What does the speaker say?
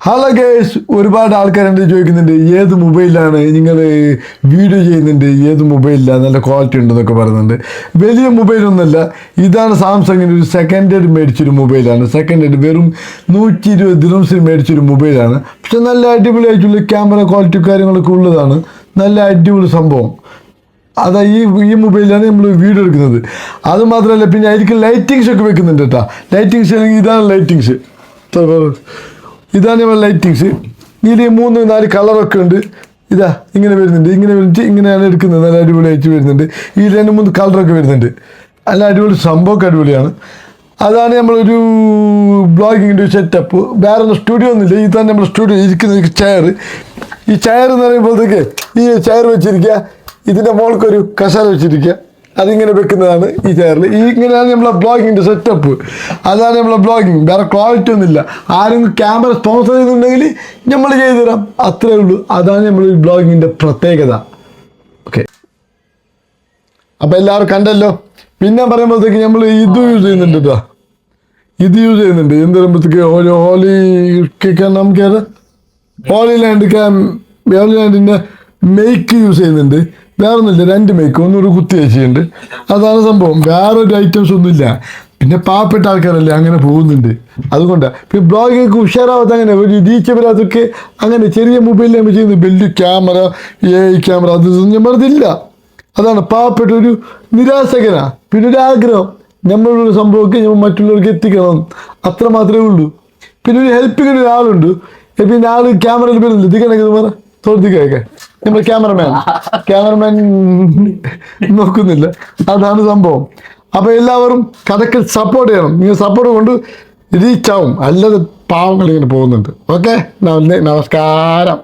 Hello guys, ഒരുപാട് ആൾക്കാർ എൻ്റെ ചോദിക്കുന്നുണ്ട് ഏത് മൊബൈലാണ് നിങ്ങൾ വീഡിയോ ചെയ്യുന്നുണ്ട്, ഏത് മൊബൈലിലാണ് നല്ല ക്വാളിറ്റി ഉണ്ടെന്നൊക്കെ പറയുന്നുണ്ട്. വലിയ മൊബൈലൊന്നുമല്ല, ഇതാണ് സാംസങ്ങിൻ്റെ ഒരു സെക്കൻഡ് ഹെഡ് മേടിച്ചൊരു മൊബൈലാണ്. സെക്കൻഡ് ഹെഡ് വെറും 120 ദിറംസിന് മേടിച്ചൊരു മൊബൈലാണ്. പക്ഷെ നല്ല അടിപൊളിയായിട്ടുള്ള ക്യാമറ ക്വാളിറ്റി കാര്യങ്ങളൊക്കെ ഉള്ളതാണ്. നല്ല അടിപൊളി സംഭവം. അതാ ഈ മൊബൈലിലാണ് നമ്മൾ വീഡിയോ എടുക്കുന്നത്. അത് മാത്രമല്ല, പിന്നെ അതിലേക്ക് ലൈറ്റിങ്സ് ഒക്കെ വെക്കുന്നുണ്ട് കേട്ടോ. ലൈറ്റിങ്സ് ആണെങ്കിൽ ഇതാണ് ലൈറ്റിങ്സ്, ഇതാണ് നമ്മൾ ലൈറ്റിങ്സ്. ഇതിൽ 3-4 കളറൊക്കെ ഉണ്ട്. ഇതാ ഇങ്ങനെ വരുന്നുണ്ട്, ഇങ്ങനെ വന്നിട്ട് ഇങ്ങനെയാണ് എടുക്കുന്നത്. നല്ല അടിപൊളിയായിട്ട് വരുന്നുണ്ട്. ഈ 2-3 കളറൊക്കെ വരുന്നുണ്ട്. നല്ല അടിപൊളി സംഭവമൊക്കെ അടിപൊളിയാണ്. അതാണ് നമ്മളൊരു ബ്ലോഗിങ്ങിൻ്റെ ഒരു സെറ്റപ്പ്. വേറെ ഒന്നും സ്റ്റുഡിയോ ഒന്നുമില്ല. ഇതാണ് നമ്മൾ സ്റ്റുഡിയോ ഇരിക്കുന്ന ചെയർ. ഈ ചെയർ എന്ന് പറയുമ്പോഴത്തേക്ക് ഈ ചെയർ വെച്ചിരിക്കുക, ഇതിൻ്റെ മുകൾക്കൊരു കസാല വെച്ചിരിക്കുക, അതിങ്ങനെ വെക്കുന്നതാണ് ഈ ചെയറിൽ. ഇങ്ങനെയാണ് നമ്മളെ ബ്ലോഗിങ്ങിൻ്റെ സെറ്റപ്പ്. അതാണ് നമ്മളെ ബ്ലോഗിങ്. വേറെ ക്വാളിറ്റി ഒന്നുമില്ല. ആരെങ്കിലും ക്യാമറ സ്പോൺസർ ചെയ്യുന്നുണ്ടെങ്കിൽ നമ്മൾ ചെയ്തു തരാം, അത്രേ ഉള്ളൂ. അതാണ് നമ്മൾ ഈ ബ്ലോഗിങ്ങിൻ്റെ പ്രത്യേകത. ഓക്കെ, അപ്പം എല്ലാവരും കണ്ടല്ലോ. പിന്നെ പറയുമ്പോഴത്തേക്ക് നമ്മൾ ഇത് യൂസ് ചെയ്യുന്നുണ്ട് കേട്ടോ. ഇത് യൂസ് ചെയ്യുന്നുണ്ട് എന്ത് പറയുമ്പോഴത്തേക്ക് ഹോളിലാൻഡിൻ്റെ മെയ്ക്ക് യൂസ് ചെയ്യുന്നുണ്ട്. വേറെ ഒന്നുമില്ല, 2 മെയ്ക്ക്, ഒന്നൊരു കുത്തി വെച്ചിട്ടുണ്ട്. അതാണ് സംഭവം. വേറൊരു ഐറ്റംസ് ഒന്നുമില്ല. പിന്നെ പാവപ്പെട്ട ആൾക്കാരല്ലേ അങ്ങനെ പോകുന്നുണ്ട്, അതുകൊണ്ടാണ്. പിന്നെ ബ്ലോഗിങ് ഉഷാറാവാത്ത അങ്ങനെ ഒരു റീച്ചബിൾ അതൊക്കെ അങ്ങനെ ചെറിയ മൊബൈലിൽ നമ്മൾ ചെയ്യുന്നത്. വലിയ ക്യാമറ, ക്യാമറ അതൊന്നും ഞാൻ പറഞ്ഞില്ല. അതാണ് പാവപ്പെട്ട ഒരു നിരാശകനാ. പിന്നെ ഒരു ആഗ്രഹം, നമ്മളുള്ള സംഭവമൊക്കെ നമ്മൾ മറ്റുള്ളവർക്ക് എത്തിക്കണം, അത്ര മാത്രമേ ഉള്ളൂ. പിന്നെ ഒരു ഹെൽപ്പിങ്ങിന് ഒരാളുണ്ട്. പിന്നെ ആൾ ക്യാമറയിൽ വരുന്നില്ല, ഇതിക്കണക്ക് പറ തോർത്തിക്കൊക്കെ നമ്മൾ ക്യാമറമാൻ നോക്കുന്നില്ല. അതാണ് സംഭവം. അപ്പോൾ എല്ലാവരും കഥക്ക് സപ്പോർട്ട് ചെയ്യണം. നിങ്ങൾ സപ്പോർട്ട് കൊണ്ട് റീച്ച് ആവും, അല്ലാതെ പാവങ്ങൾ ഇങ്ങനെ പോകുന്നുണ്ട്. ഓക്കെ, നമസ്കാരം.